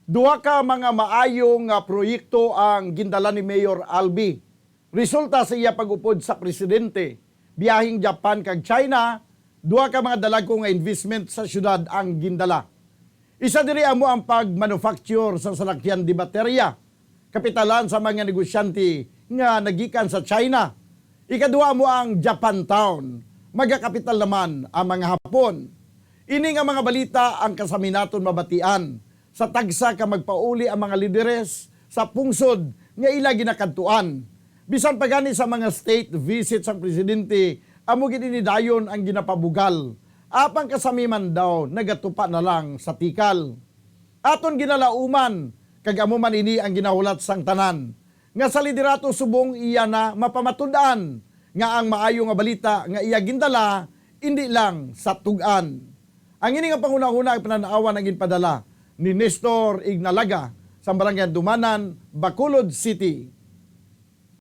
Duha ka mga maayong proyekto ang gindala ni Mayor Albi. Resulta sa iya pag-upod sa presidente, biyahing Japan kag China, duha ka mga dalagong investment sa syudad ang gindala. Isa diri amo ang pag-manufacture sa salakyan di baterya, kapitalan sa mga negosyante nga nagikan sa China. Ikaduha mo ang Japantown, magakapital naman ang mga Hapon. Ini nga mga balita ang kasaminaton mabatian sa tagsa ka magpauli ang mga lideres sa pungsod nga ila ginakadtuan. Bisan pa gani sa mga state visits ang presidente, amo gidinidayon ang ginapabugal. Apang kasamiman daw nagatupa na lang sa tikal. Aton ginalauman, kag amo man ini ang ginahulat sang tanan. Nga sa liderato subong iya na mapamatundaan nga ang maayo nga balita nga iya gindala, hindi lang sa tugan. Ang ini nga pangunahuna ay pananaawan ang ginpadala ni Nestor Ignalaga sa Barangay Dumanan, Bacolod City.